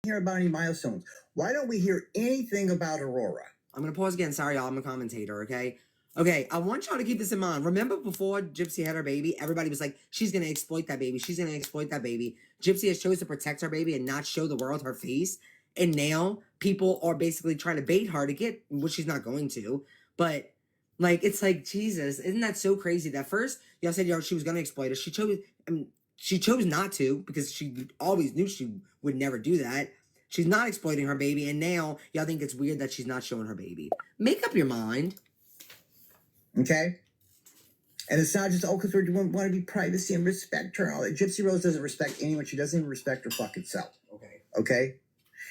hear about any milestones? Why don't we hear anything about Aurora? I'm going to pause again. Sorry, y'all. I'm a commentator, okay? Okay, I want y'all to keep this in mind. Remember before Gypsy had her baby, everybody was like, she's going to exploit that baby. She's going to exploit that baby. Gypsy has chosen to protect her baby and not show the world her face. And now people are basically trying to bait her to get, which she's not going to. But, like, it's like, Jesus, isn't that so crazy? That first, y'all said she was going to exploit us. She chose not to because she always knew she would never do that. She's not exploiting her baby, and now y'all think it's weird that she's not showing her baby. Make up your mind. Okay? And it's not just, because we want to be privacy and respect her and all that. Gypsy Rose doesn't respect anyone. She doesn't even respect her fucking self. Okay. Okay?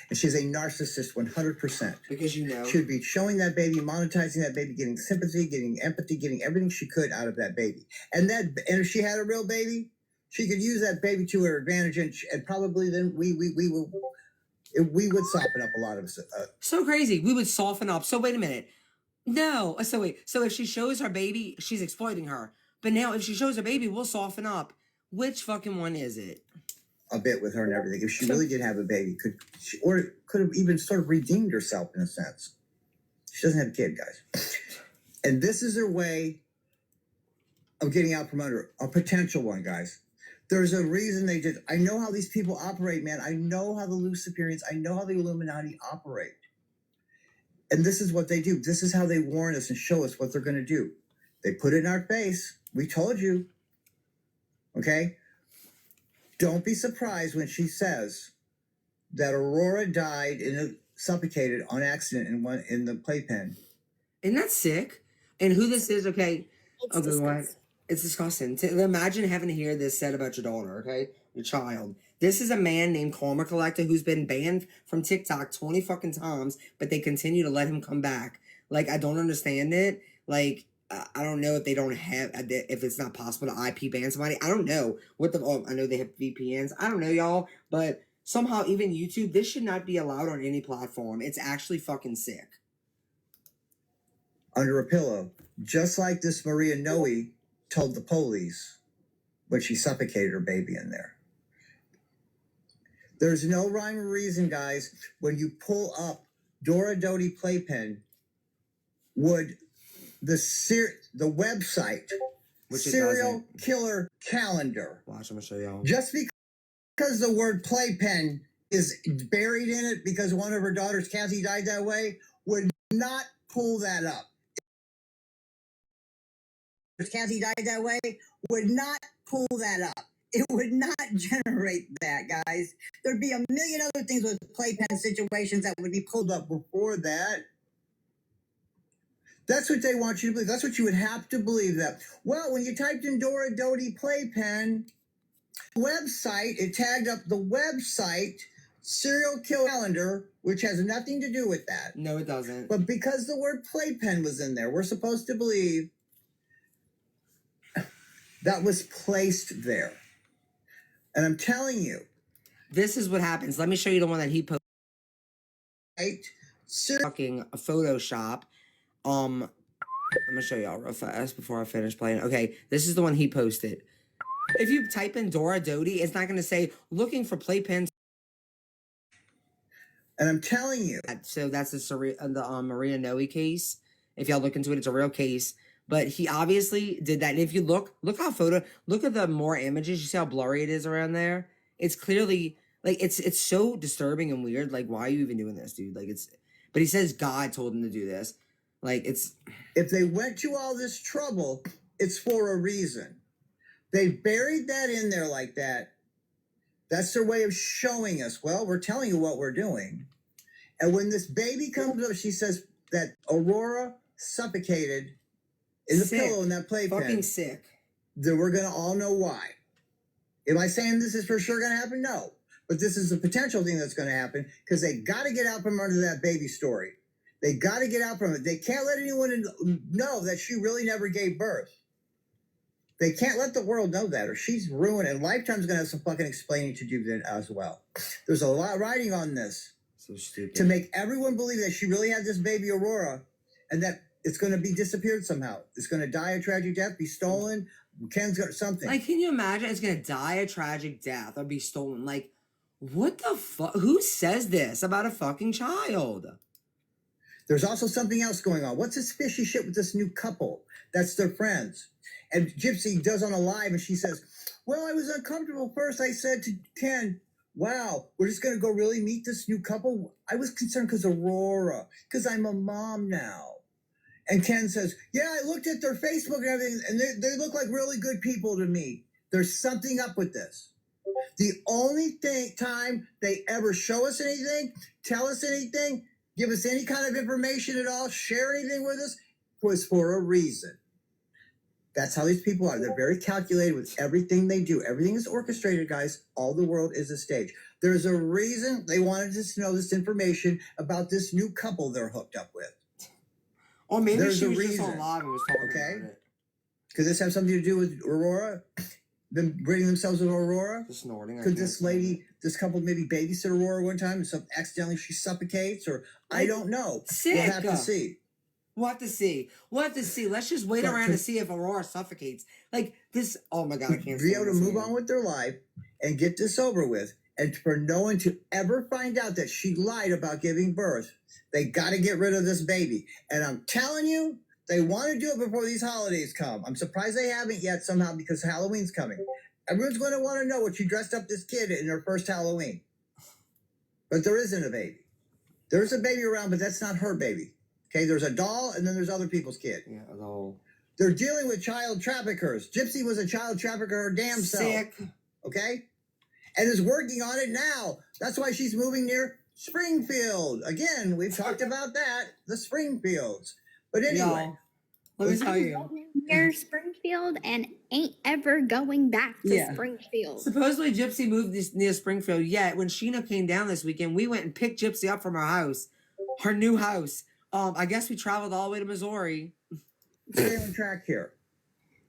And she's a narcissist 100%. Because you know. She would be showing that baby, monetizing that baby, getting sympathy, getting empathy, getting everything she could out of that baby. And if she had a real baby, she could use that baby to her advantage, and probably then we would soften up a lot of so crazy. We would soften up. So wait a minute. No. So wait. So if she shows her baby, she's exploiting her. But now if she shows her baby, we'll soften up. Which fucking one is it? A bit with her and everything. If she really did have a baby, could have even sort of redeemed herself in a sense. She doesn't have a kid, guys. And this is her way of getting out from under a potential one, guys. There's a reason they did. I know how these people operate, man. I know how the Luciferians, I know how the Illuminati operate. And this is what they do. This is how they warn us and show us what they're going to do. They put it in our face. We told you. Okay? Don't be surprised when she says that Aurora died suffocated on accident in the playpen. Isn't that sick? And who this is, okay? It's disgusting. It's disgusting. Imagine having to hear this said about your daughter, okay? Your child. This is a man named Karma Collector who's been banned from TikTok 20 fucking times, but they continue to let him come back. Like, I don't understand it. Like, I don't know if they don't have, if it's not possible to IP ban somebody. I don't know what I know they have VPNs. I don't know, y'all. But somehow, even YouTube, this should not be allowed on any platform. It's actually fucking sick. Under a pillow. Just like this Maria Noe told the police when she suffocated her baby in there. There's no rhyme or reason, guys. When you pull up Dora Doty Playpen, would the website, which Serial Killer Calendar. Watch, I'm going to show y'all. Just because the word playpen is buried in it because one of her daughters, Kathy, died that way, would not pull that up. Kathy died that way, would not pull that up. It would not generate that, guys. There'd be a million other things with playpen situations that would be pulled up before that. That's what they want you to believe. That's what you would have to believe that. Well, when you typed in Dora Doty Playpen website, it tagged up the website Serial Killer Calendar, which has nothing to do with that. No, it doesn't. But because the word playpen was in there, we're supposed to believe that was placed there. And I'm telling you. This is what happens. Let me show you the one that he posted. Right? Fucking Photoshop. I'm going to show y'all real fast before I finish playing. Okay, this is the one he posted. If you type in Dora Doty, it's not going to say, looking for playpens. And I'm telling you. So that's the Maria Noe case. If y'all look into it, it's a real case. But he obviously did that. And if you look at the more images. You see how blurry it is around there? It's clearly, like, it's so disturbing and weird. Like, why are you even doing this, dude? Like, but he says God told him to do this. Like, if they went to all this trouble, it's for a reason. They buried that in there like that. That's their way of showing us, well, we're telling you what we're doing. And when this baby comes up, she says that Aurora suffocated in the pillow in that playpen. Fucking sick. Then we're going to all know why. Am I saying this is for sure going to happen? No. But this is a potential thing that's going to happen because they got to get out from under that baby story. They got to get out from it. They can't let anyone know that she really never gave birth. They can't let the world know that, or she's ruined, and Lifetime's going to have some fucking explaining to do that as well. There's a lot riding on this. So stupid. To make everyone believe that she really had this baby Aurora, and that it's going to be disappeared somehow. It's going to die a tragic death, be stolen. Ken's got something. Like, can you imagine? It's going to die a tragic death or be stolen. Like, What the fuck? Who says this about a fucking child? There's also something else going on. What's this fishy shit with this new couple? That's their friends. And Gypsy does on a live and she says, well, I was uncomfortable first. I said to Ken, wow, we're just going to go really meet this new couple. I was concerned because Aurora, because I'm a mom now. And Ken says, yeah, I looked at their Facebook and everything, and they look like really good people to me. There's something up with this. The only time they ever show us anything, tell us anything, give us any kind of information at all, share anything with us, was for a reason. That's how these people are. They're very calculated with everything they do. Everything is orchestrated, guys. All the world is a stage. There's a reason they wanted us to know this information about this new couple they're hooked up with. Or maybe There's she a was just reason. on live and was talking Okay? about it. Could this have something to do with Aurora? Them bringing themselves with Aurora? The snorting. Could this lady, this couple maybe babysit Aurora one time and so accidentally she suffocates? Or I don't know. Sick. We'll have to see. We'll have to see. We'll have to see. Let's just wait around to see if Aurora suffocates. Like this. Oh my god, I can't. Be able to move on with their life and get this over with, and for no one to ever find out that she lied about giving birth, they got to get rid of this baby. And I'm telling you, they want to do it before these holidays come. I'm surprised they haven't yet somehow because Halloween's coming. Everyone's going to want to know what she dressed up this kid in her first Halloween. But there isn't a baby. There's a baby around, but that's not her baby. Okay, there's a doll, and then there's other people's kid. Yeah, the whole. They're dealing with child traffickers. Gypsy was a child trafficker her damn self. Sick. Okay? And is working on it now. That's why she's moving near Springfield. Again, we've talked about that, the Springfields. But anyway. Y'all, let me tell you. Near Springfield and ain't ever going back to Springfield. Supposedly Gypsy moved near Springfield, yet when Sheena came down this weekend, we went and picked Gypsy up from her house. Her new house. I guess we traveled all the way to Missouri. Stay on track here.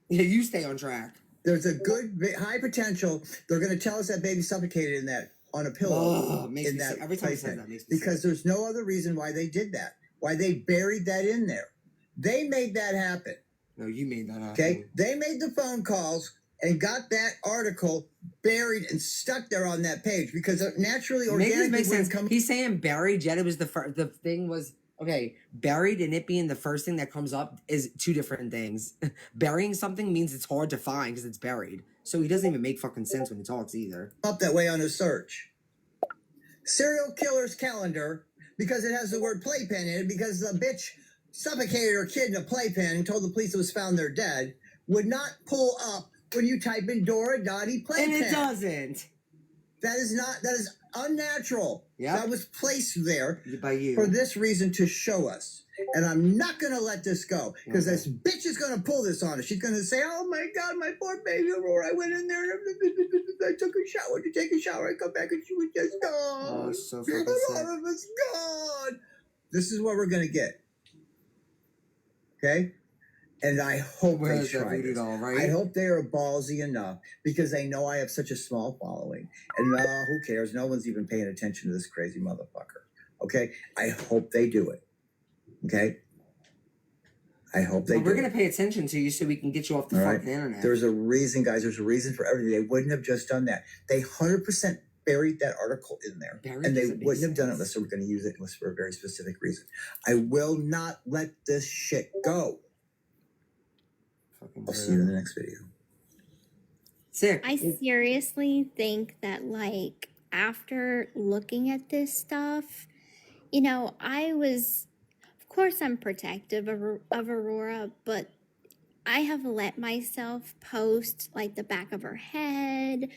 Yeah, you stay on track. There's a good, high potential. They're going to tell us that baby suffocated in that, on a pillow. Makes in me that sick. Every time he place says there. that makes me Because sick. there's no other reason why they did that. Why they buried that in there. They made that happen. No, you made that happen. Okay? They made the phone calls and got that article buried and stuck there on that page because naturally, organically, Makes sense. come. He's saying buried, yet it was the first. The thing was okay. Buried and it being the first thing that comes up is two different things. Burying something means it's hard to find because it's buried. So he doesn't even make fucking sense when he talks either. Up that way on a search. Serial killer's calendar because it has the word playpen in it because the bitch suffocated her kid in a playpen and told the police it was found there dead would not pull up when you type in Dora Dottie playpen. And it doesn't. That is unnatural. Yeah. That was placed there By you. for this reason to show us. And I'm not going to let this go because this bitch is going to pull this on us. She's going to say, oh my God, my poor baby Aurora. I went in there and I took a shower to take a shower. I come back and she was just gone. Oh, so fucking sick. Aurora was gone. This is what we're going to get. Okay? And I hope they try this. I hope they are ballsy enough because they know I have such a small following. And who cares? No one's even paying attention to this crazy motherfucker. Okay? I hope they do it. Okay? I hope they do. We're going to pay attention to you so we can get you off the fucking internet. There's a reason, guys. There's a reason for everything. They wouldn't have just done that. They 100% buried that article in there. And they wouldn't have done it unless they were going to use it unless for a very specific reason. I will not let this shit go. I'll see you in the next video. Sick. I seriously think that, like, after looking at this stuff, you know, of course I'm protective of Aurora, but I have let myself post, like, the back of her head,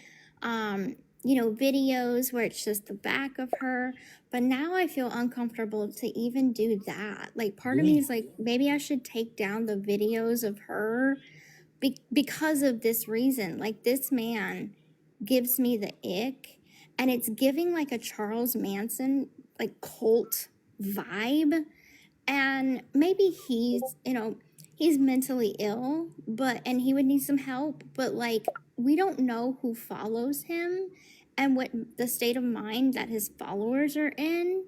you know, videos where it's just the back of her. But now I feel uncomfortable to even do that. Like, part of me is like, maybe I should take down the videos of her because of this reason. Like, this man gives me the ick, and it's giving like a Charles Manson, like, cult vibe. And maybe he's, you know, he's mentally ill, and he would need some help. But, like, we don't know who follows him and what the state of mind that his followers are in.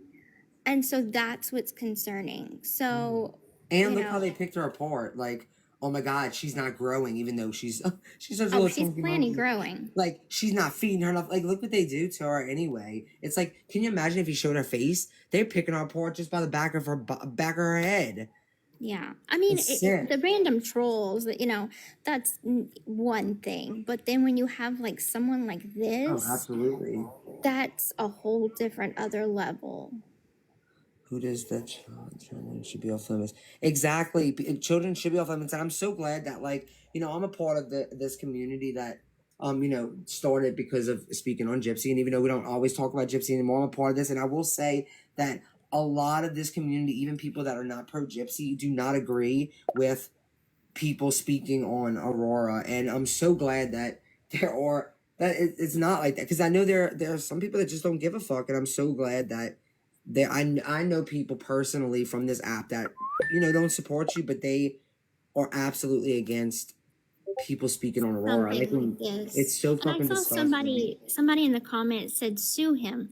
And so that's what's concerning. So, and look how they picked her apart. Like, oh my God, she's not growing, even though she's she's such a Oh, little she's chunky plenty monkey. growing. Like, she's not feeding her enough. Like, look what they do to her anyway. It's like, can you imagine if you showed her face? They're picking her apart just by the back of her head. Yeah, I mean, It's sick. the random trolls, that's one thing. But then when you have like someone like Oh, this, absolutely. that's a whole different other level. Who does the children should be off limits? Exactly. Children should be off limits. And I'm so glad that, like, I'm a part of this community that, started because of speaking on Gypsy. And even though we don't always talk about Gypsy anymore, I'm a part of this. And I will say that a lot of this community, even people that are not pro Gypsy, do not agree with people speaking on Aurora. And I'm so glad that it's not like that. Because I know there are some people that just don't give a fuck. And I'm so glad that I know people personally from this app that don't support you, but they are absolutely against people speaking on Aurora. Something like this. It's so And I fucking saw disgusting. somebody in the comments said sue him.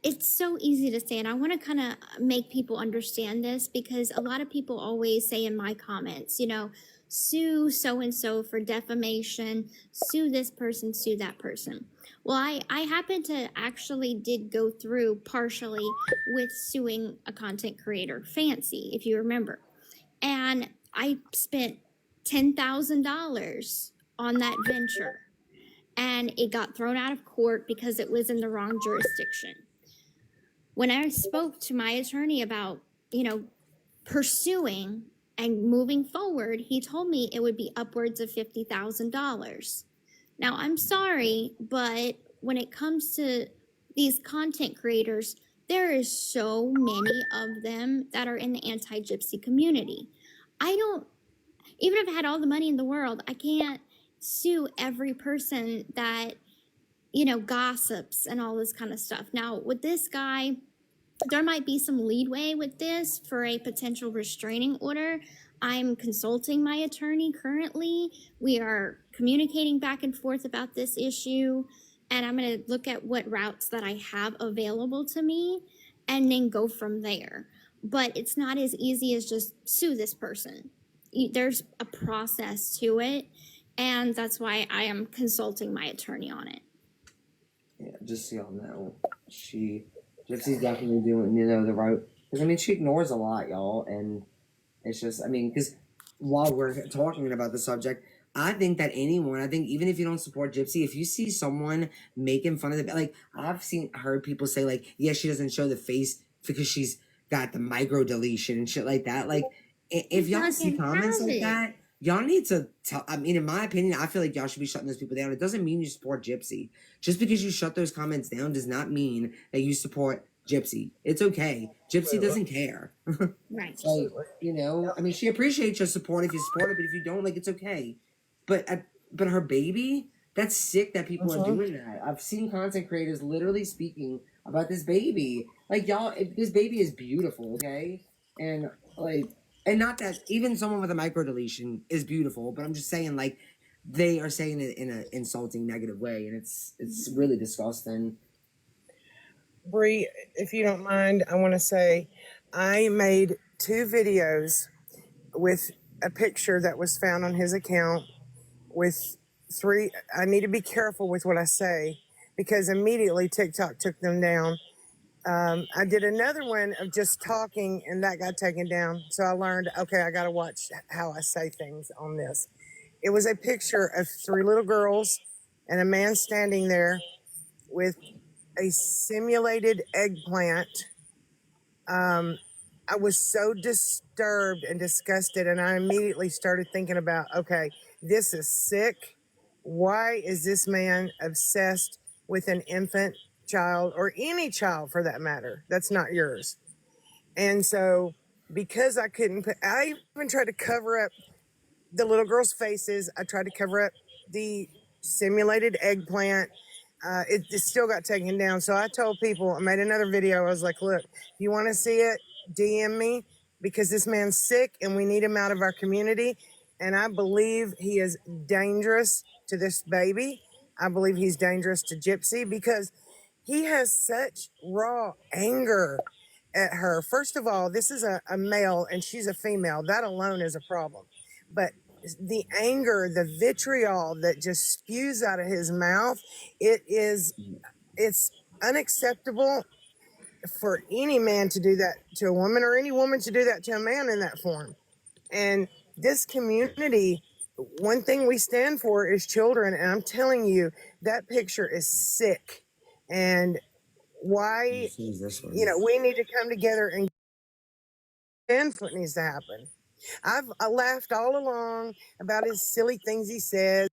It's so easy to say, and I want to kind of make people understand this, because a lot of people always say in my comments, sue so and so for defamation, sue this person, sue that person. Well, I happen to actually did go through partially with suing a content creator, Fancy, if you remember. And I spent $10,000 on that venture. And it got thrown out of court because it was in the wrong jurisdiction. When I spoke to my attorney about, pursuing and moving forward, he told me it would be upwards of $50,000. Now, I'm sorry, but when it comes to these content creators, there is so many of them that are in the anti-Gypsy community. Even if I had all the money in the world, I can't sue every person that, gossips and all this kind of stuff. Now, with this guy, there might be some leeway with this for a potential restraining order. I'm consulting my attorney currently. We are communicating back and forth about this issue, and I'm going to look at what routes that I have available to me and then go from there. But it's not as easy as just sue this person. There's a process to it, and that's why I am consulting my attorney on it. Yeah, just so y'all know, Gypsy's definitely doing, the right. Because, she ignores a lot, y'all. And it's just, because while we're talking about the subject, I think that even if you don't support Gypsy, if you see someone making fun of like, I've heard people say, like, yeah, she doesn't show the face because she's got the micro deletion and shit like that. Like, if y'all see comments like that, y'all need to tell. In my opinion, I feel like y'all should be shutting those people down. It doesn't mean you support Gypsy. Just because you shut those comments down does not mean that you support Gypsy. It's okay. Gypsy doesn't care. Right. She appreciates your support if you support it, but if you don't, like, it's okay. But her baby, that's sick that people are doing that. I've seen content creators literally speaking about this baby. Like, y'all, this baby is beautiful, okay? And, like, and not that even someone with a micro deletion is beautiful, but I'm just saying, like, they are saying it in an insulting, negative way, and it's really disgusting. Bree, if you don't mind, I want to say I made 2 videos with a picture that was found on his account with 3. I need to be careful with what I say because immediately TikTok took them down. I did another one of just talking and that got taken down. So I learned, okay, I got to watch how I say things on this. It was a picture of 3 little girls and a man standing there with a simulated eggplant. I was so disturbed and disgusted, and I immediately started thinking about, okay, this is sick. Why is this man obsessed with an infant child, or any child for that matter, that's not yours? And so, because I couldn't I even tried to cover up the little girls' faces. I tried to cover up the simulated eggplant. It still got taken down. So I told people, I made another video. I was like, look, if you want to see it, DM me, because this man's sick and we need him out of our community. And I believe he is dangerous to this baby. I believe he's dangerous to Gypsy because he has such raw anger at her. First of all, this is a male and she's a female. That alone is a problem. but the anger, the vitriol that just spews out of his mouth, it's unacceptable for any man to do that to a woman, or any woman to do that to a man in that form. And this community, one thing we stand for is children. And I'm telling you, that picture is sick. And why, This one. we need to come together and stand for what needs to happen. I laughed all along about his silly things he says.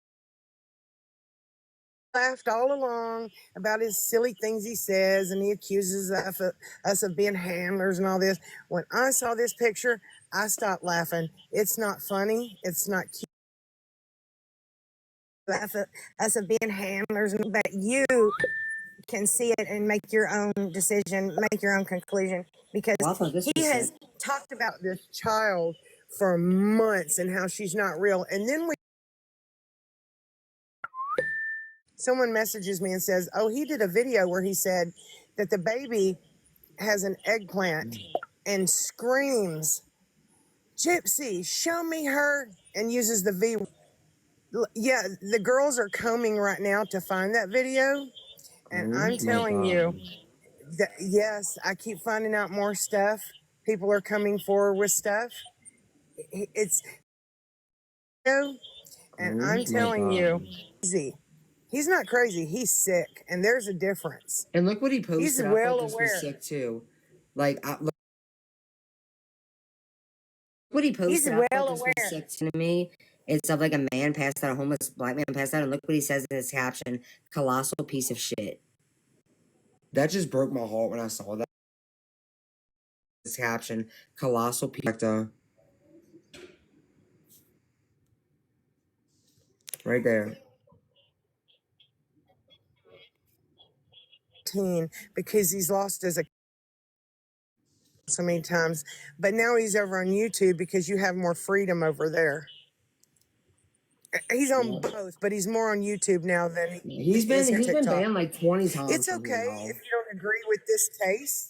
And he accuses us of being handlers and all this. When I saw this picture, I stopped laughing. It's not funny. It's not cute. Us of being handlers, but you can see it and make your own decision, make your own conclusion, because he has talked about this child for months and how she's not real. And then someone messages me and says, oh, he did a video where he said that the baby has an eggplant and screams, Gypsy, show me her, and uses the V. Yeah, the girls are combing right now to find that video. And I'm telling you, that, yes, I keep finding out more stuff. People are coming forward with stuff. It's, and I'm telling you, he's not crazy. He's sick, and there's a difference. And look what he posted. He's I well thought this aware. was sick too. Like, look what he posted. He's I well thought this aware. was sick to me. It's of like a man passed out, a homeless black man passed out, and look what he says in his caption: "Colossal piece of shit." That just broke my heart when I saw that. His caption: "Colossal piece." Right there. Because he's lost as a so many times, but now he's over on YouTube because you have more freedom over there. He's on both, but he's more on YouTube now than He's been banned like 20 times. It's okay if you don't agree with this case.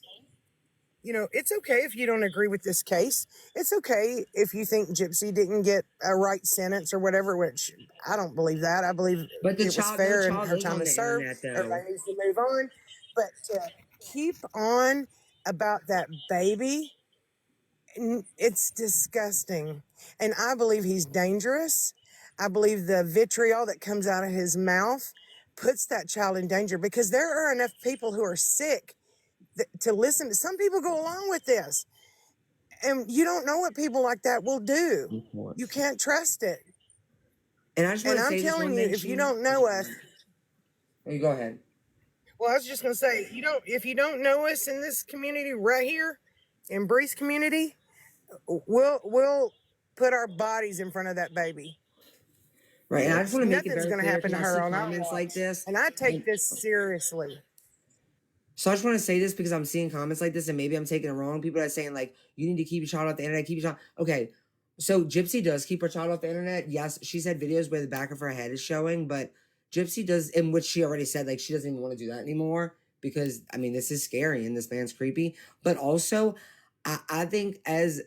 It's okay if you don't agree with this case. It's okay if you think Gypsy didn't get a right sentence or whatever, which I don't believe that. I believe it was fair and her time is served. Everybody needs to move on. But to keep on about that baby, it's disgusting. And I believe he's dangerous. I believe the vitriol that comes out of his mouth puts that child in danger, because there are enough people who are sick to listen to. Some people go along with this, and you don't know what people like that will do. You can't trust it. And I'm telling you, if you don't know us, you go ahead. Well, I was just gonna say, if you don't know us in this community right here, in Bree's community, we'll put our bodies in front of that baby. Right, and I just want to make Nothing's it going to very happen to clear, her on comments our like this, and I take this seriously. So I just want to say this because I'm seeing comments like this, and maybe I'm taking it wrong. People are saying like, you need to keep your child off the internet, keep your child. Okay, so Gypsy does keep her child off the internet. Yes, she's had videos where the back of her head is showing, but Gypsy does, in which she already said like she doesn't even want to do that anymore, because I mean this is scary and this man's creepy. But also, I think as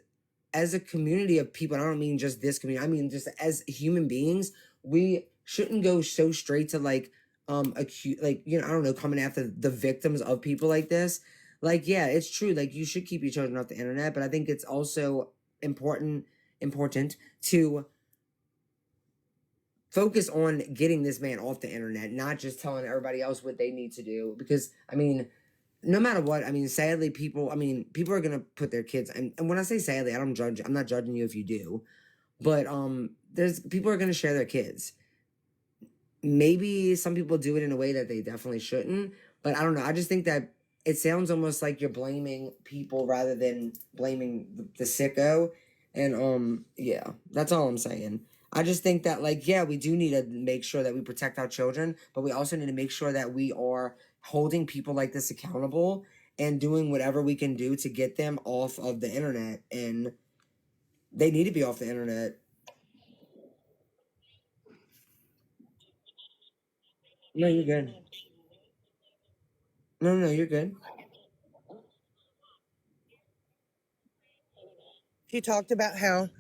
a community of people, and I don't mean just this community, I mean just as human beings, we shouldn't go so straight to like acute, like, I don't know, coming after the victims of people like this. Like, yeah, it's true, like you should keep your children off the internet, but I think it's also important to focus on getting this man off the internet, not just telling everybody else what they need to do. Because I mean, no matter what, I mean, sadly, people are gonna put their kids, and when I say sadly, I'm not judging you if you do, but there's people are gonna share their kids. Maybe some people do it in a way that they definitely shouldn't, but I don't know. I just think that it sounds almost like you're blaming people rather than blaming the sicko. And yeah, that's all I'm saying. I just think that, like, yeah, we do need to make sure that we protect our children, but we also need to make sure that we are holding people like this accountable and doing whatever we can do to get them off of the internet. And they need to be off the internet. No, you're good. No, you're good. She talked about how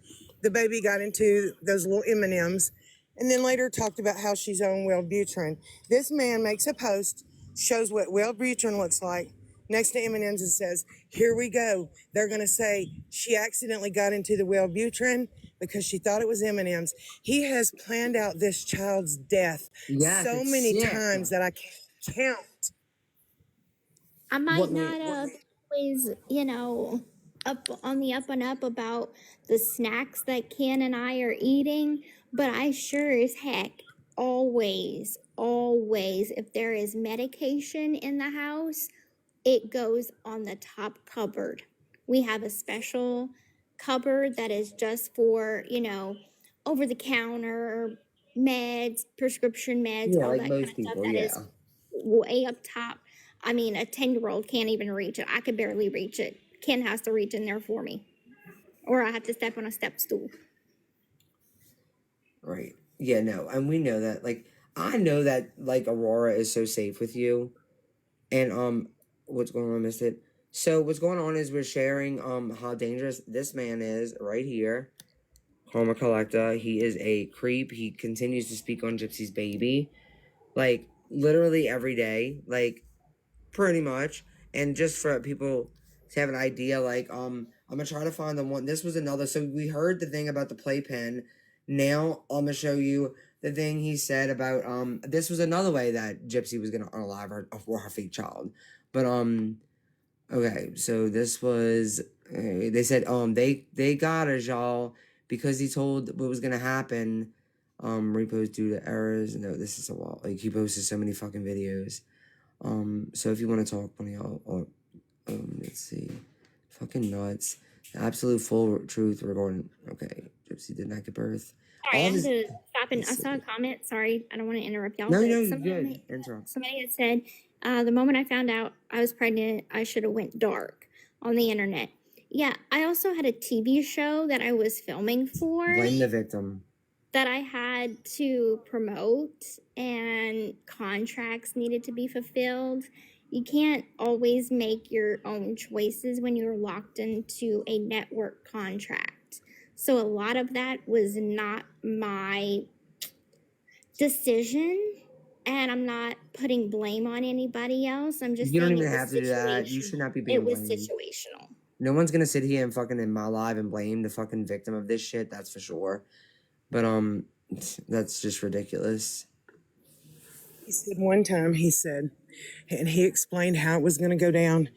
the baby got into those little M&Ms, and then later talked about how she's on Wellbutrin. This man makes a post, shows what Wellbutrin looks like, next to M&Ms, and says, here we go. They're going to say she accidentally got into the Wellbutrin because she thought it was M&Ms. He has planned out this child's death Yes, so it's many sick. times that I can't count. I might What not always, up on the up and up about the snacks that Ken and I are eating, but I sure as heck always, if there is medication in the house, it goes on the top cupboard. We have a special cupboard that is just for, over the counter meds, prescription meds, Yeah, all like that kind most of stuff people, that yeah. is way up top. I mean, a 10-year-old can't even reach it. I could barely reach it. Ken has to reach in there for me, or I have to step on a step stool. Right. Yeah, no, and we know that. Like, I know that, like, Aurora is so safe with you. And, what's going on, missed it? So, what's going on is we're sharing, how dangerous this man is right here. Homer Collector. He is a creep. He continues to speak on Gypsy's baby. Like, literally every day. Like, pretty much. And just for people to have an idea, like, I'm gonna try to find the one. This was another. So we heard the thing about the playpen. Now I'm gonna show you the thing he said about this was another way that Gypsy was gonna unalive her fake child. But okay, so this was they said they got us, y'all, because he told what was gonna happen. Repost due to errors. No, this is a lot. Like, he posted so many fucking videos. So if you want to talk, one of y'all, or let's see, fucking nuts. The absolute full truth regarding. Okay, Gypsy did not give birth. Sorry, I All had this. to stop and I let's saw a see. comment. Sorry, I don't want to interrupt y'all. No, but no, you're somebody good. Interrupt. somebody had said, the moment I found out I was pregnant, I should have went dark on the internet. Yeah, I also had a TV show that I was filming for Blame the victim. that I had to promote, and contracts needed to be fulfilled. You can't always make your own choices when you're locked into a network contract. So a lot of that was not my decision, and I'm not putting blame on anybody else. I'm just You don't saying even it was have to do that. You should not be being It was blamed. situational. No one's gonna sit here and fucking in my live and blame the fucking victim of this shit. That's for sure. But that's just ridiculous. He said one time, and he explained how it was going to go down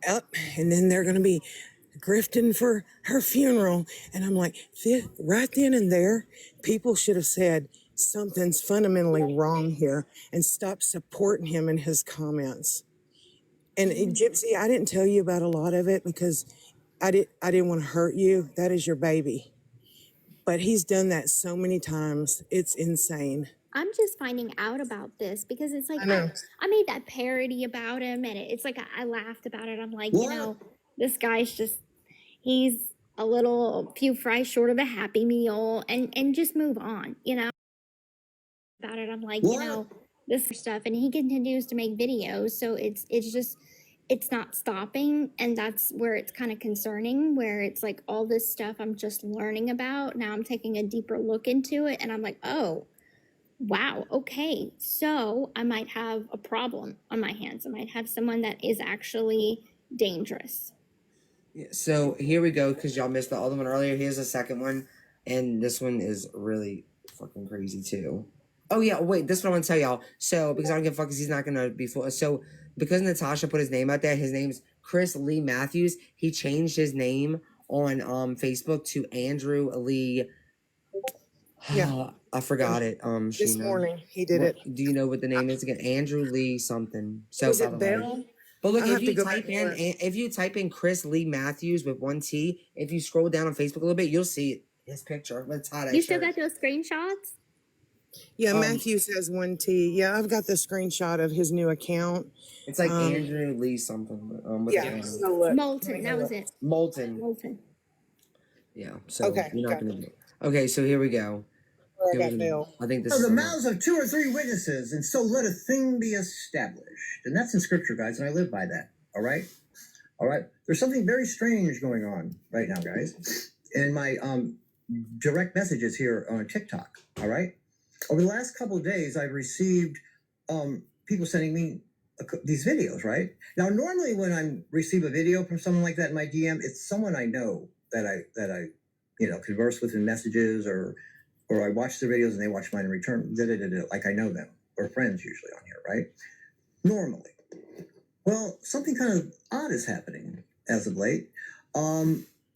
up, and then they're going to be grifting for her funeral. And I'm like, right then and there, people should have said something's fundamentally wrong here and stopped supporting him in his comments. And Gypsy, I didn't tell you about a lot of it because I didn't want to hurt you. That is your baby. But he's done that so many times. It's insane. I'm just finding out about this because it's like I know. I made that parody about him, and it's like I laughed about it. I'm like, What? this guy's he's a little few fries short of a Happy Meal, and just move on, About it, I'm like, What? this stuff, and he continues to make videos, so it's not stopping, and that's where it's kind of concerning, where it's like all this stuff I'm just learning about. Now I'm taking a deeper look into it, and I'm like, oh, wow, okay, so I might have a problem on my hands. I might have someone that is actually dangerous. Yeah, so here we go, because y'all missed the other one earlier. Here's the second one, and this one is really fucking crazy too. Oh yeah, wait, this one I want to tell y'all. So, because I don't give a fuck, because he's not gonna be full. So, because Natasha put his name out there, his name's Chris Lee Matthews. He changed his name on Facebook to Andrew Lee. Yeah. I forgot it. This Sheena. morning he did it. Do you know what the name is again? Andrew Lee something. So Was by it the way. Bell? But look, I'll if have to you go back type and in Chris Lee Matthews with one T, if you scroll down on Facebook a little bit, you'll see his picture. Let's hide You still got those screenshots? Yeah, Matthews has one T. Yeah, I've got the screenshot of his new account. It's like Andrew Lee something. With Yeah, so look. Molten, that was it. Molten. Yeah. So Okay, you're not got gonna do it. Okay, so here we go. Where I got Bill. I think this So is the the mouths of 2 or 3 witnesses, and so let a thing be established. And that's in scripture, guys, and I live by that. All right? All right? There's something very strange going on right now, guys. And my direct messages here on TikTok. All right. Over the last couple of days, I've received people sending me these videos. Right now, normally when I receive a video from someone like that in my DM, it's someone I know that I converse with in messages, or I watch the videos and they watch mine in return. Like I know them. We're friends usually on here, right? Normally. Well, something kind of odd is happening as of late.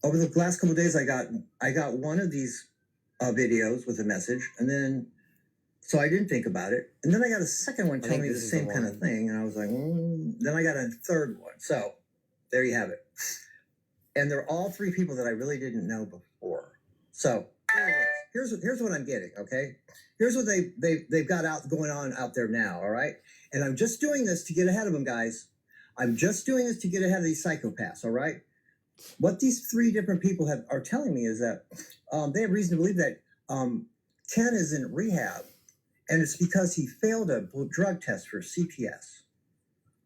Over the last couple of days, I got one of these videos with a message, and then so I didn't think about it, and then I got a second one telling me the same kind of thing, and I was like, then I got a third one. So there you have it. And they're all three people that I really didn't know before. So anyways, here's what I'm getting. Okay, here's what they've got going on out there now. All right, and I'm just doing this to get ahead of them, guys. I'm just doing this to get ahead of these psychopaths. All right. What these three different people are telling me is that they have reason to believe that Ken is in rehab, and it's because he failed a drug test for CPS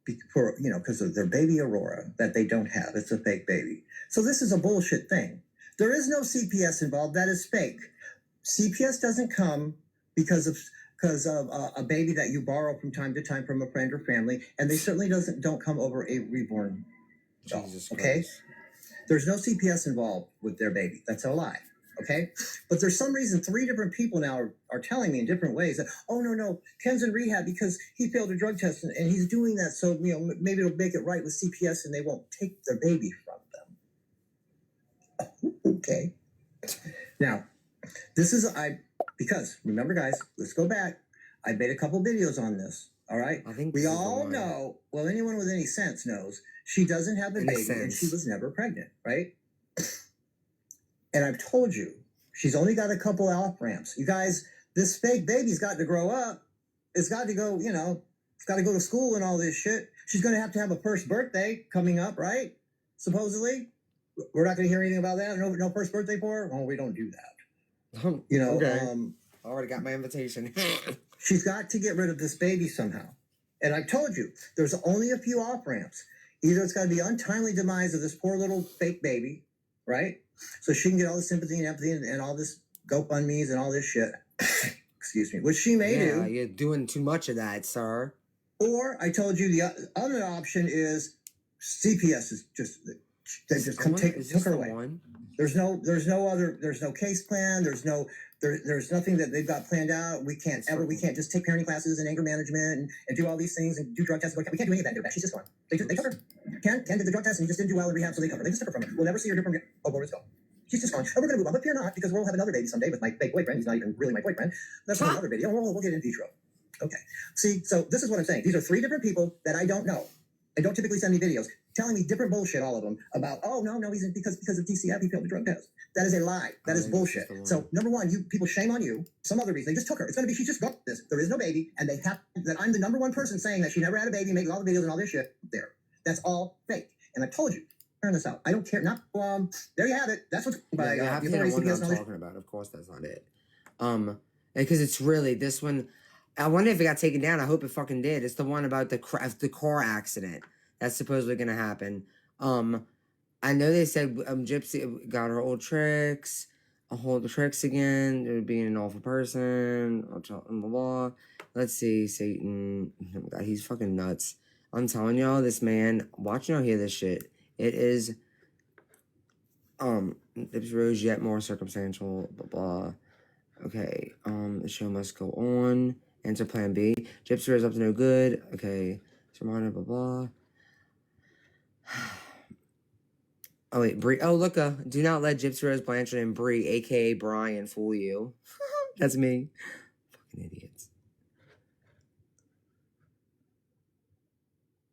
because of their baby Aurora that they don't have. It's a fake baby. So this is a bullshit thing. There is no CPS involved. That is fake. CPS doesn't come because of a baby that you borrow from time to time from a friend or family, and they certainly don't come over a reborn doll. Okay. There's no CPS involved with their baby. That's a lie. Okay. But there's some reason three different people now are telling me in different ways that, oh, no, Ken's in rehab because he failed a drug test and he's doing that. So, maybe it'll make it right with CPS and they won't take their baby from them. Okay. Now, this is, because remember, guys, let's go back. I made a couple videos on this. All right. I think we all know, well, anyone with any sense knows she doesn't have a baby and she was never pregnant, right? And I've told you, she's only got a couple off ramps. You guys, this fake baby's got to grow up. It's got to go, it's got to go to school and all this shit. She's going to have a first birthday coming up, right? Supposedly. We're not going to hear anything about that. No first birthday for her? Well, we don't do that. Okay. I already got my invitation. She's got to get rid of this baby somehow. And I told you, there's only a few off ramps. Either it's got to be untimely demise of this poor little fake baby, right? So she can get all the sympathy and empathy and all this GoFundMe's and all this shit. Excuse me, which she may do. Yeah, you're doing too much of that, sir. Or I told you the other option is CPS is took her away. One? There's no case plan. There's nothing that they've got planned out. We can't just take parenting classes and anger management and do all these things and do drug tests. We can't do any of that. She's just gone. They took her. Ken did the drug test and he just didn't do well in rehab, so they took her. They just took her from her. We'll never see her different. Oh, where it's gone. She's just gone. And we're going to move on, but fear not, because we'll have another baby someday with my fake boyfriend. He's not even really my boyfriend. That's another video. We'll get in vitro. Okay. See, so this is what I'm saying. These are three different people that I don't know. They don't typically send me videos telling me different bullshit, all of them, about, oh, no, he's in because of DCF, he failed the drug test. That is a lie. That is bullshit. So, number one, you people, shame on you. Some other reason. They just took her. It's going to be, she just got this. There is no baby, and they have, that I'm the number one person saying that she never had a baby, making all the videos and all this shit there. That's all fake. And I told you, turn this out. I don't care. Not, there you have it. That's what's by you have to know what I'm talking about. Of course, that's not it. Because it's really, this one, I wonder if it got taken down. I hope it fucking did. It's the one about the car accident that's supposedly going to happen. I know they said Gypsy got her old tricks, the tricks again, being an awful person, blah, blah, blah. Let's see, Satan. Oh my God, he's fucking nuts. I'm telling y'all, this man, watch y'all hear this shit. It is, it grows yet more circumstantial, blah, blah. Okay, the show must go on. Enter plan B. Gypsy is up to no good. Okay, reminder, blah, blah. Oh, wait, Bree. Oh, look, do not let Gypsy Rose Blanchard and Bree, a.k.a. Brian, fool you. That's me. Fucking idiots.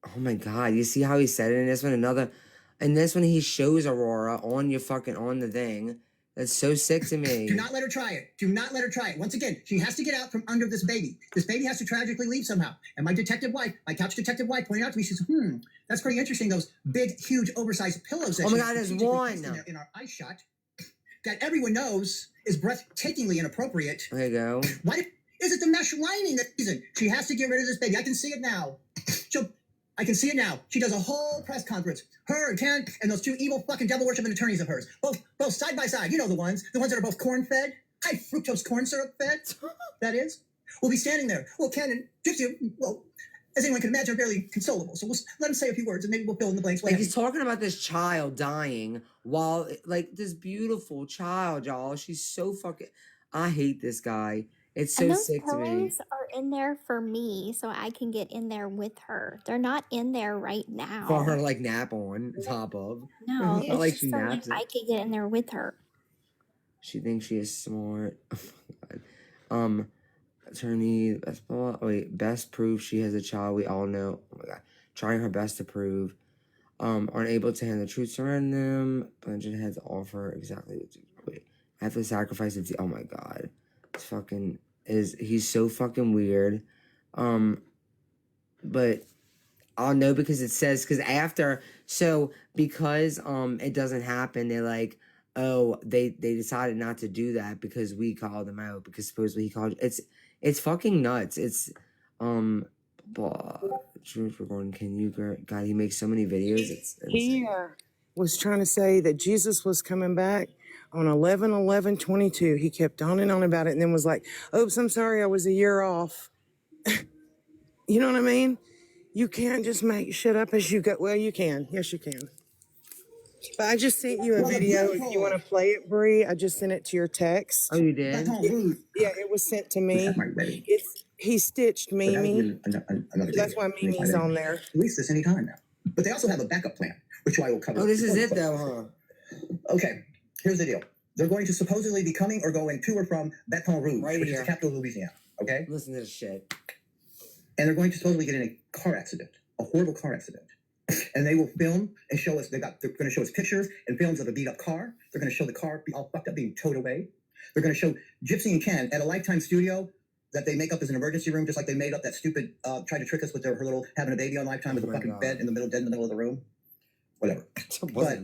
Oh, my God. You see how he said it in this one? In this one, he shows Aurora on the thing. That's so sick to me. Do not let her try it. Do not let her try it. Once again, she has to get out from under this baby. This baby has to tragically leave somehow. And my couch detective wife pointed out to me, she says, that's pretty interesting, those big, huge, oversized pillows that oh my God, there's one. In our ice shot that everyone knows is breathtakingly inappropriate. There you go. Why is it the mesh lining that isn't? She has to get rid of this baby. I can see it now. So I can see it now. She does a whole press conference. Her and Ken and those two evil fucking devil worshiping attorneys of hers. Both side by side. You know the ones that are both corn fed, high fructose corn syrup fed. That is. We'll be standing there. Well, Ken and Gypsy, well, as anyone can imagine, are barely consolable. So we'll let him say a few words and maybe we'll fill in the blanks. Like he's talking about this child dying while like this beautiful child, y'all. She's so fucking. I hate this guy. It's so And those sick to me. pillows are in there for me, so I can get in there with her. They're not in there right now. For her to like nap on top of. No, It's it's not like just she so naps it. I can get in there with her. She thinks she is smart. Oh my god. Attorney, best proof she has a child. We all know. Oh my god. Trying her best to prove. Unable to handle the truth surrounding them. Budget has to offer exactly what to wait. Have to sacrifice it. Oh my god. It's fucking he's so fucking weird. But I'll know because it says because it doesn't happen, they're like, oh, they decided not to do that because we called them out because supposedly he called it's fucking nuts. It's truth recording. Can you God, he makes so many videos. It's He was trying to say that Jesus was coming back on 11/11/22. He kept on and on about it and then was like, oops, I'm sorry, I was a year off. You know what I mean? You can't just make shit up as you go. Well, you can. Yes, you can. But I just sent you a video. If you want to play it, Bree, I just sent it to your text. Oh, you did? Yeah, it was sent to me. He stitched Mimi. That's why Mimi's on there. Release this anytime now. But they also have a backup plan, which I will cover. Oh, this is it though, huh? Okay, here's the deal. They're going to supposedly be coming or going to or from Baton Rouge, which is the capital of Louisiana. Okay? Listen to this shit. And they're going to supposedly get in a car accident, a horrible car accident. And they will film and show us, they're going to show us pictures and films of a beat up car. They're going to show the car all fucked up being towed away. They're going to show Gypsy and Ken at a Lifetime studio that they make up as an emergency room, just like they made up that stupid, tried to trick us with her little having a baby on Lifetime with a fucking bed in the middle of the room. Whatever. But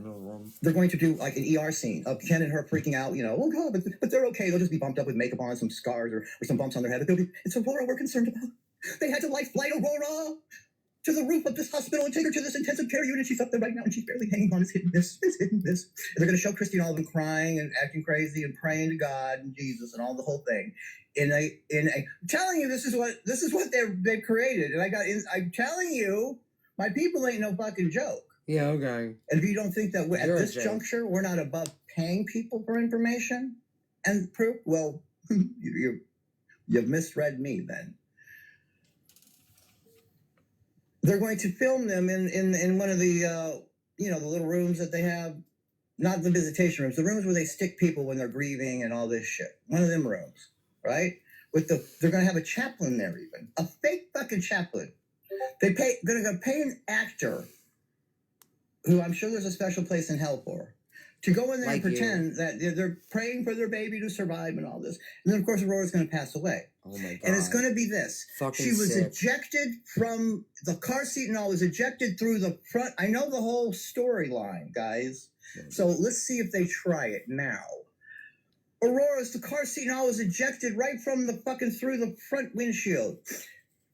they're going to do like an ER scene of Ken and her freaking out, you know, oh God, but they're okay. They'll just be bumped up with makeup on, some scars or some bumps on their head. But it's Aurora we're concerned about. They had to flight Aurora to the roof of this hospital and take her to this intensive care unit. She's up there right now and she's barely hanging on. It's hitting this. And they're going to show Christy and all of them crying and acting crazy and praying to God and Jesus and all the whole thing. I'm telling you, this is what they've created. And I'm telling you, my people ain't no fucking joke. Yeah, okay. And if you don't think that at this juncture we're not above paying people for information and proof, well, you've misread me then. They're going to film them in one of the the little rooms that they have, not the visitation rooms, the rooms where they stick people when they're grieving and all this shit. One of them rooms, right? They're going to have a chaplain there, even a fake fucking chaplain. They're going to pay an actor, who I'm sure there's a special place in hell for, to go in there and pretend that they're praying for their baby to survive and all this. And then, of course, Aurora's going to pass away. Oh, my God. And it's going to be this. She was ejected from the car seat and all, was ejected through the front. I know the whole storyline, guys. So let's see if they try it now. The car seat and all was ejected right from through the front windshield.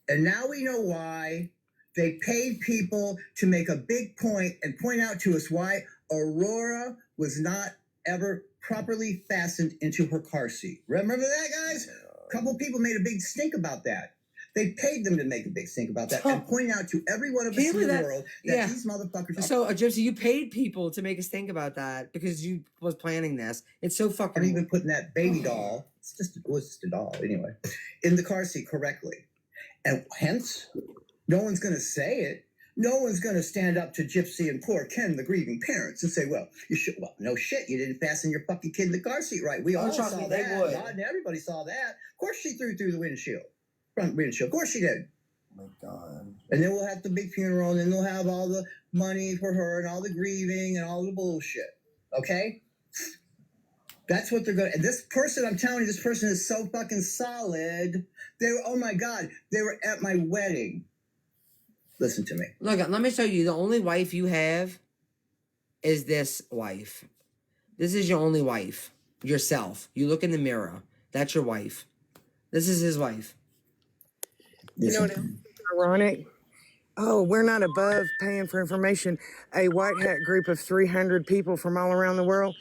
And now we know why. They paid people to make a big point and point out to us why Aurora was not ever properly fastened into her car seat. Remember that, guys? A couple people made a big stink about that. They paid them to make a big stink about that and point out to every one of us in the world that these motherfuckers. So, Gypsy, you paid people to make us think about that because you was planning this. It's so fucking. Or even putting that baby doll. It was just a doll anyway, in the car seat correctly, and hence. No one's going to say it. No one's going to stand up to Gypsy and poor Ken, the grieving parents, and say, well, no shit, you didn't fasten your fucking kid in the car seat right. We all saw that. God, and everybody saw that. Of course she threw through the windshield, front windshield. Of course she did. Oh, my God. And then we'll have the big funeral, and then they'll have all the money for her and all the grieving and all the bullshit. Okay? That's what they're going to. And this person, I'm telling you, this person is so fucking solid. Oh, my God, they were at my wedding. Listen to me. Look, let me show you. The only wife you have is this wife. This is your only wife. Yourself. You look in the mirror. That's your wife. This is his wife. You know what's ironic Oh, we're not above paying for information. A white hat group of 300 people from all around the world.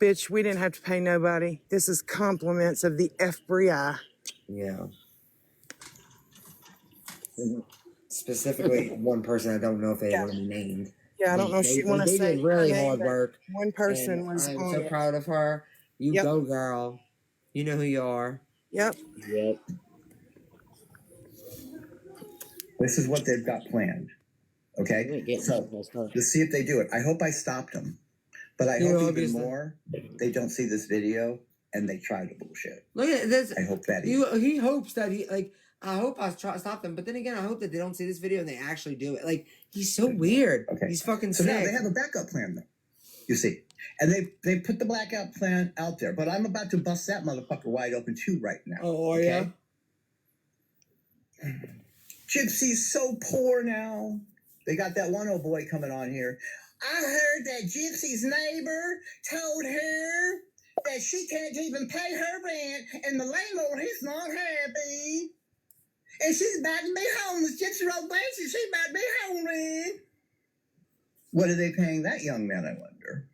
Bitch, we didn't have to pay nobody. This is compliments of the FBI. Yeah. Specifically, one person I don't know if they Yeah. want to be named. Yeah, I don't know if she want to They say did really her name, hard but work. one person And was I'm on so it. proud of her. You Yep. go, girl. You know who you are. Yep. Yep. This is what they've got planned. Okay? So let's see if they do it. I hope I stopped them. But I hope even more they don't see this video and they try the bullshit. Look at this. I hope that he hopes that he like. I hope I stop them, but then again, I hope that they don't see this video and they actually do it. Like he's so weird. Okay. He's fucking so sick. now they have a backup plan though. You see, and they put the blackout plan out there. But I'm about to bust that motherfucker wide open too right now. Oh yeah. Gypsy's so poor now. They got that one old boy coming on here. I heard that Gypsy's neighbor told her that she can't even pay her rent, and the landlord, he's not happy. And she's about to be homeless. Gypsy wrote Banksy, she's about to be homeless. What are they paying that young man, I wonder?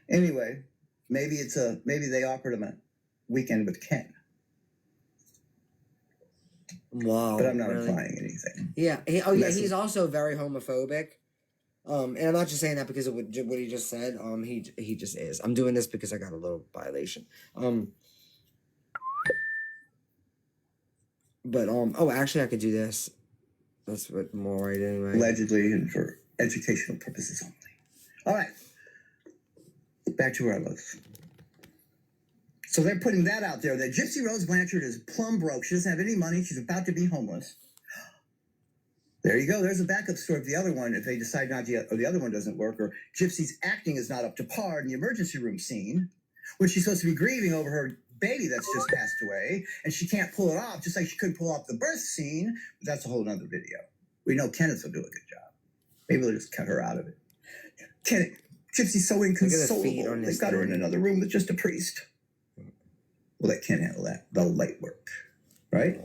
Anyway, maybe they offered him a weekend with Ken. Wow. But I'm not implying anything. Yeah. He's also very homophobic. And I'm not just saying that because of what he just said. He just is. I'm doing this because I got a little violation. But actually I could do this. That's what more right anyway. Allegedly and for educational purposes only. All right. Back to where I was. So they're putting that out there that Gypsy Rose Blanchard is plumb broke. She doesn't have any money. She's about to be homeless. There you go. There's a backup story of the other one if they decide not to, or the other one doesn't work, or Gypsy's acting is not up to par in the emergency room scene, when she's supposed to be grieving over her baby that's just passed away, and she can't pull it off, just like she couldn't pull off the birth scene. But that's a whole other video. We know Kenneth will do a good job. Maybe they'll just cut her out of it. Kenneth, Gypsy's so inconsolable. They've got her in another room with just a priest. Well, they can't handle that. The light work. Right?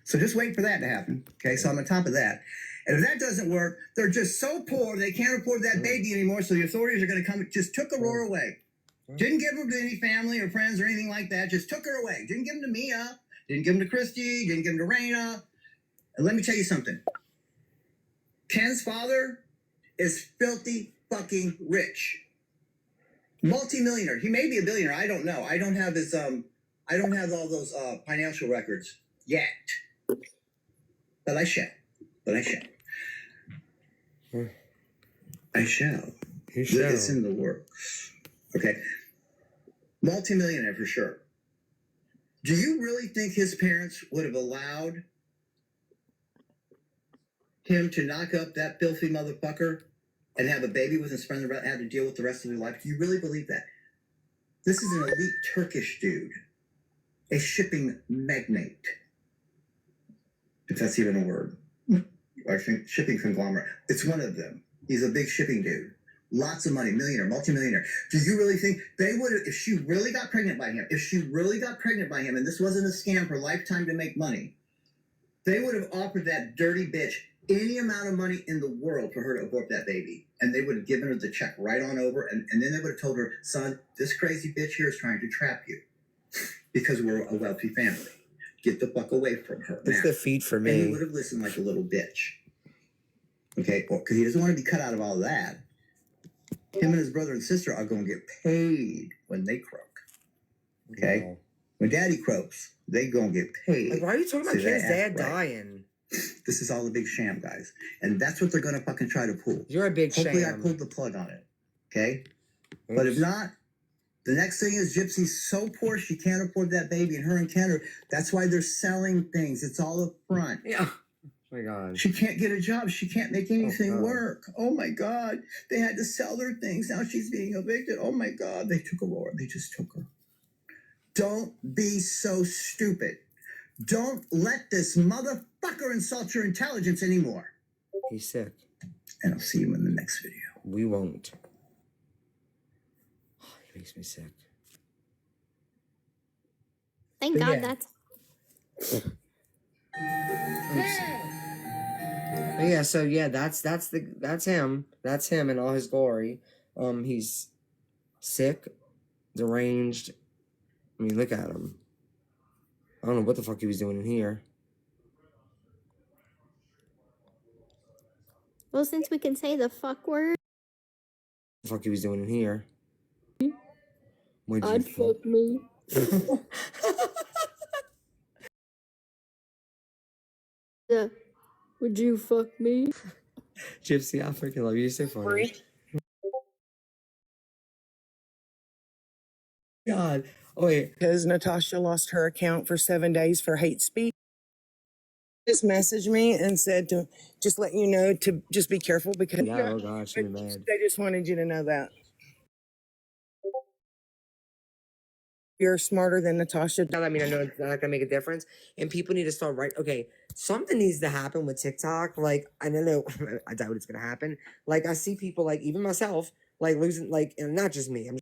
So just wait for that to happen. Okay, so I'm on top of that. And if that doesn't work, they're just so poor they can't afford that baby anymore, so the authorities are going to come. Just took Aurora away. Didn't give her to any family or friends or anything like that. Just took her away. Didn't give them to Mia. Didn't give them to Christy. Didn't give them to Raina. And let me tell you something. Ken's father is filthy fucking rich. Multi-millionaire. He may be a billionaire. I don't know. I don't have his I don't have all those financial records yet. But I shall. I shall. You shall. It's in the works. Okay. Multi-millionaire for sure. Do you really think his parents would have allowed him to knock up that filthy motherfucker and have a baby with his friend and have to deal with the rest of their life? Do you really believe that? This is an elite Turkish dude. A shipping magnate. If that's even a word. Or shipping conglomerate. It's one of them. He's a big shipping dude. Lots of money. Millionaire, multimillionaire. Do you really think they would have, if she really got pregnant by him, and this wasn't a scam for Lifetime to make money, they would have offered that dirty bitch any amount of money in the world for her to abort that baby. And they would have given her the check right on over. And then they would have told her, son, this crazy bitch here is trying to trap you because we're a wealthy family. Get the fuck away from her. It's the feed for me. And he would have listened like a little bitch. Okay? Because he doesn't want to be cut out of all of that. Him and his brother and sister are going to get paid when they croak. Okay? Wow. When daddy croaks, they going to get paid. Like, why are you talking about Ken's dad dying? This is all a big sham, guys. And that's what they're going to fucking try to pull. You're a big Hopefully sham. I pulled the plug on it. Okay? Oops. But if not, the next thing is Gypsy's so poor she can't afford that baby, and her and Ken are, that's why they're selling things. It's all up front. Yeah. Oh my God. She can't get a job. She can't make anything work. Oh my God. They had to sell their things. Now she's being evicted. Oh my God. They took Aurora. They just took her. Don't be so stupid. Don't let this motherfucker insult your intelligence anymore. He's sick. And I'll see you in the next video. We won't. Oh, he makes me sick. Thank God that's... Oops. But yeah, so yeah, that's him. That's him in all his glory. He's sick, deranged. I mean, look at him. I don't know what the fuck he was doing in here. Well, since we can say the fuck word, What the fuck he was doing in here? What'd you I'd fuck me. Would you fuck me? Gypsy, I freaking love you. You're so funny. God. Oh, wait. Because Natasha lost her account for 7 days for hate speech. Just messaged me and said to just let you know to just be careful because Yeah, oh God, she be mad. they just wanted you to know that. You're smarter than Natasha. I mean, I know it's not gonna make a difference, and people need to start right. Okay, something needs to happen with TikTok. Like, I don't know, I doubt it's gonna happen. Like, I see people, like even myself, like losing, like, and not just me. I'm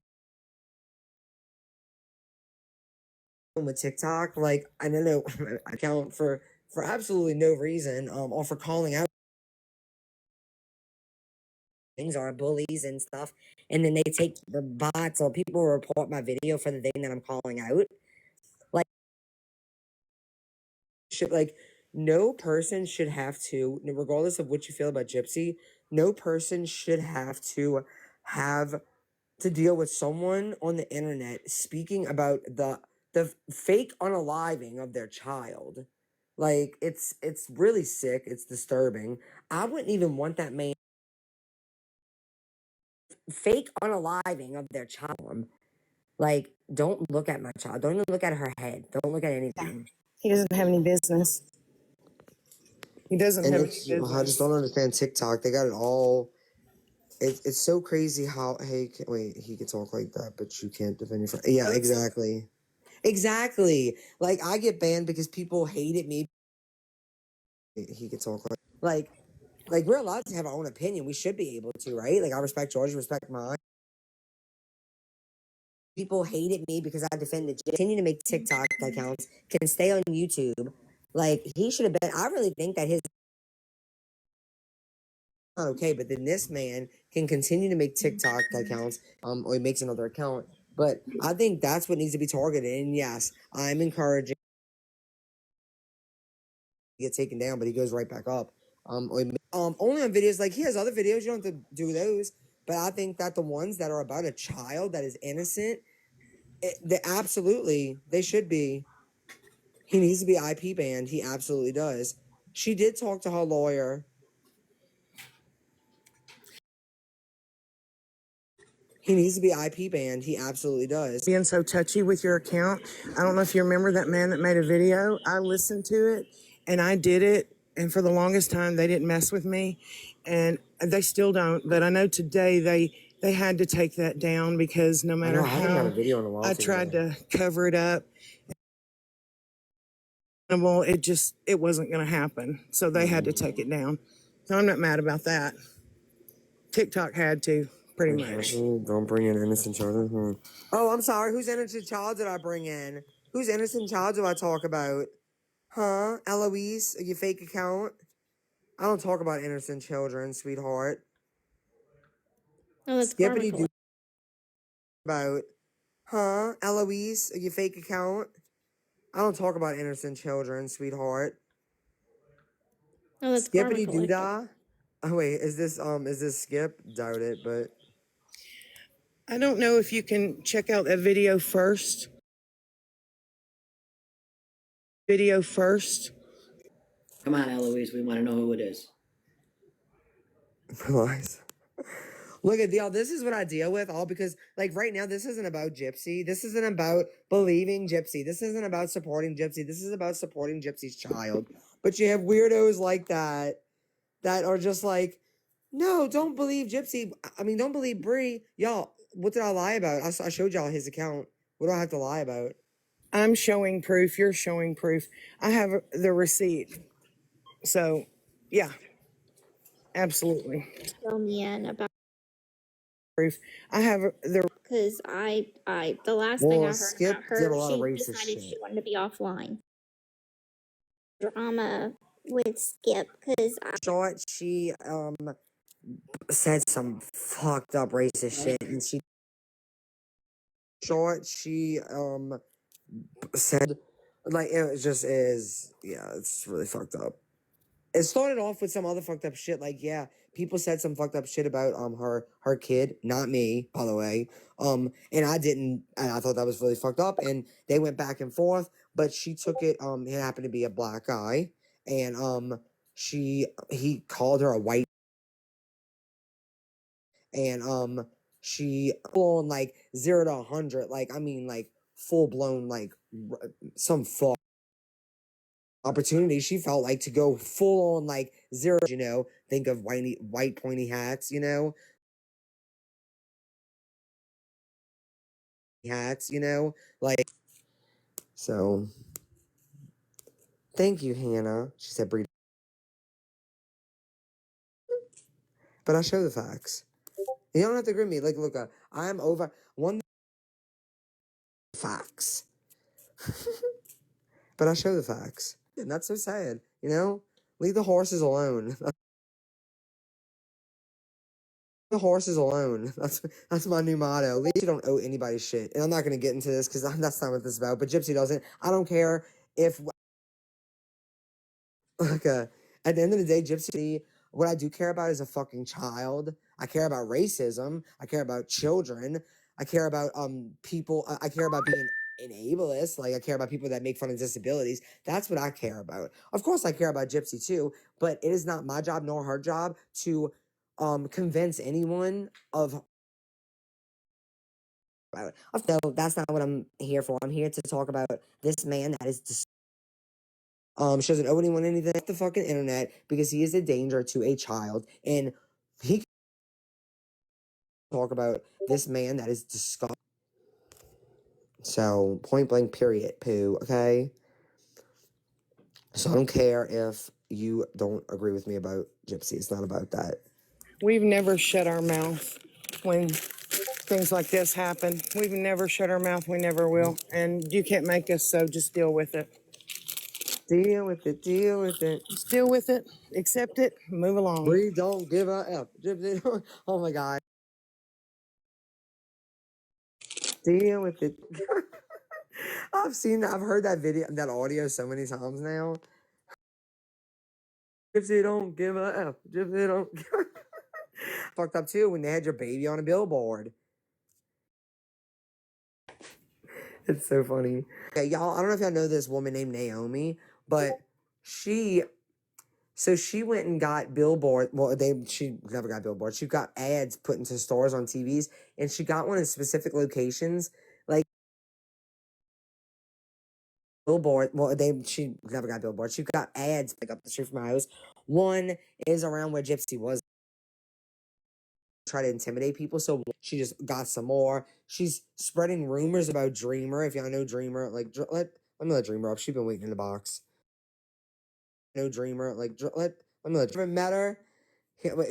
with TikTok, like, I don't know, account for absolutely no reason, or for calling out things are bullies and stuff, and then they take the bots or people report my video for the thing that I'm calling out. Like, should like no person should have to, regardless of what you feel about Gypsy, no person should have to deal with someone on the internet speaking about the fake unaliving of their child. Like, it's really sick. It's disturbing. I wouldn't even want that man fake unaliving of their child. Like, don't look at my child. Don't even look at her head. Don't look at anything. He doesn't have any business. He doesn't And have it's, any I business. just don't understand TikTok. They got it all. It's so crazy how, hey, wait, he can talk like that, but you can't defend your friend. Yeah, exactly. Exactly. Like, I get banned because people hated me. He can talk like we're allowed to have our own opinion. We should be able to, right? Like, I respect yours, respect mine. People hated me because I defended. Continue to make TikTok accounts, can stay on YouTube. Like, he should have been. I really think that his okay, but then this man can continue to make TikTok accounts, or he makes another account. But I think that's what needs to be targeted. And yes, I'm encouraging to get taken down, but he goes right back up. Only on videos, like he has other videos, you don't have to do those. But I think that the ones that are about a child that is innocent, absolutely, they should be. He needs to be IP banned. He absolutely does. She did talk to her lawyer. He needs to be IP banned. He absolutely does. Being so touchy with your account. I don't know if you remember that man that made a video. I listened to it and I did it. And for the longest time, they didn't mess with me. And they still don't. But I know today they had to take that down because no matter I haven't got a how video in a while. I tried to cover it up, well, it wasn't going to happen. So they had to take it down. So I'm not mad about that. TikTok had to, pretty much. Don't bring in innocent children. Oh, I'm sorry. Whose innocent child did I bring in? Whose innocent child do I talk about? Huh? Eloise, your fake account? I don't talk about innocent children, sweetheart. oh, that's Skippity Karma. do about. Huh? Eloise, your fake account? I don't talk about innocent children, sweetheart. Oh, that's Skippity Karma. doodah. Oh wait, is this Skip? Doubt it, but I don't know if you can check out that video first. Come on, Eloise, we want to know who it is. realize. Look at y'all. This is what I deal with, all because, like, right now, this isn't about Gypsy. This isn't about believing Gypsy. This isn't about supporting Gypsy. This is about supporting Gypsy's child. But you have weirdos like that are just like, no, don't believe Gypsy. I mean, don't believe Bree. Y'all, what did I lie about? I showed y'all his account. What do I have to lie about? I'm showing proof. You're showing proof. I have the receipt. So, yeah, absolutely. Fill me in about Proof. I have the. because the last thing I heard Skip about did her, a lot of she racist decided shit. she wanted to be offline. drama with Skip because Short, she said some fucked up racist shit, and she said like it just is, yeah, it's really fucked up. It started off with some other fucked up shit, like, yeah, people said some fucked up shit about her kid, not me, by the way. And I didn't, and I thought that was really fucked up, and they went back and forth, but she took it, it happened to be a black guy, and he called her a white, and she full on like 0 to 100, like, I mean, like full blown, like some fuck opportunity. She felt like to go full on like 0, you know, think of white pointy hats, you know, like, so thank you, Hannah. She said, "Bree," but I show the facts. You don't have to agree with me. Like, look, I'm over one facts, but I show the facts, and that's so sad, you know. Leave the horses alone. The horses alone. That's my new motto. At least you don't owe anybody shit. And I'm not gonna get into this because that's not what this is about. But Gypsy doesn't. I don't care if like at the end of the day, Gypsy. What I do care about is a fucking child. I care about racism. I care about children. I care about people. I care about being an ableist. Like I care about people that make fun of disabilities. That's what I care about. Of course, I care about Gypsy too. But it is not my job nor her job to convince anyone of. So that's not what I'm here for. I'm here to talk about this man that is she doesn't owe anyone anything off the fucking internet because he is a danger to a child, and he can talk about this man that is disgusting. So point blank, period, poo. Okay. So I don't care if you don't agree with me about Gypsy. It's not about that. We've never shut our mouth when things like this happen. We've never shut our mouth. We never will. And you can't make us, so just deal with it. Deal with it. Deal with it. Just deal with it. Accept it. Move along. We don't give a F. Gypsy. Oh my God. Deal with it. I've heard that video, that audio so many times now. Gypsy don't give a F. Gypsy don't give a fucked up too when they had your baby on a billboard. It's so funny. Okay, y'all, I don't know if y'all know this woman named Naomi, but she went and got billboard. Well, she never got billboard. She got ads put into stores on TVs, and she got one in specific locations, like billboard. Well, she never got billboard. She got ads like up the street from my house. One is around where Gypsy was. Try to intimidate people, so she just got some more. She's spreading rumors about Dreamer. If y'all know Dreamer, like let me let Dreamer up. She's been waiting in the box. No Dreamer, like let me let. Haven't met her.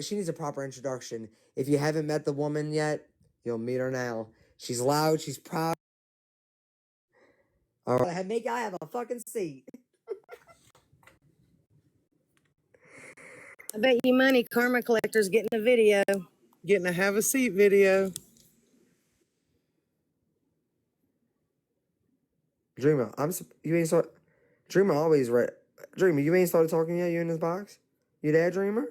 She needs a proper introduction. If you haven't met the woman yet, you'll meet her now. She's loud. She's proud. All right, make y'all have a fucking seat. I bet you money Karma Collector's getting a video. Getting a have a seat video. Dreamer, you ain't start. Dreamer always right. Dreamer, you ain't started talking yet. You in this box? You there, Dreamer?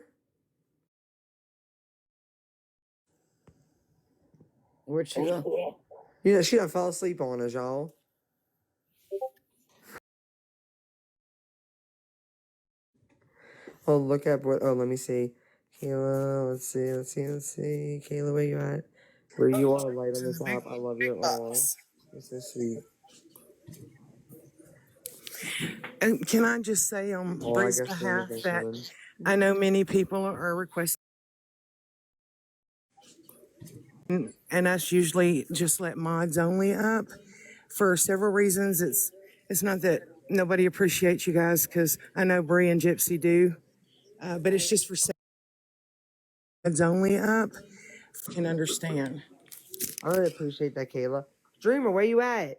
Where'd she go? You know, she done fell asleep on us, y'all. Oh, look at what. Oh, let me see. Kayla, let's see. Kayla, where you at? Where you are, right on the top. I love your all. You're so sweet. And can I just say on Oh, I Bree's guess behalf Dreamer's that coming. I know many people are requesting, and us usually just let mods only up for several reasons. It's not that nobody appreciates you guys, because I know Bree and Gypsy do, but it's just for mods only up. Can understand. I really appreciate that, Kayla. Dreamer, where you at?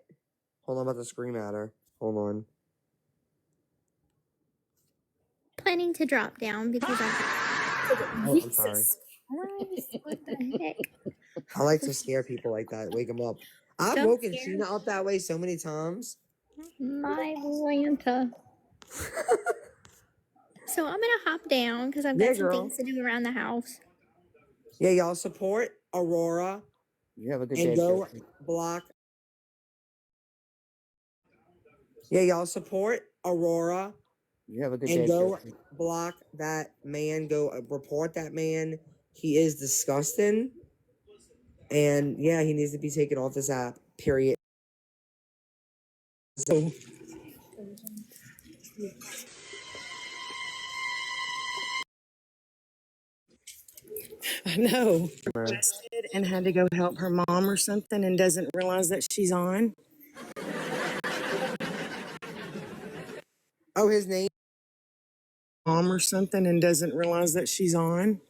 Hold on, I'm about to scream at her. Hold on. planning to drop down because Oh, I'm sorry. Christ, what the heck? I like to scare people like that, wake them up. I've Don't woken scare Sheena up that way so many times. my Lanta. So I'm gonna hop down because I've got Yeah, some girl. things to do around the house. Yeah, y'all support Aurora You have a good and day, go Gypsy. block. Yeah, y'all support Aurora You have a good and day, go Gypsy. block that man. Go report that man. He is disgusting. And yeah, he needs to be taken off this app. Period. So I know. Requested and had to go help her mom or something and doesn't realize that she's on. oh, his name. Mom or something and doesn't realize that she's on.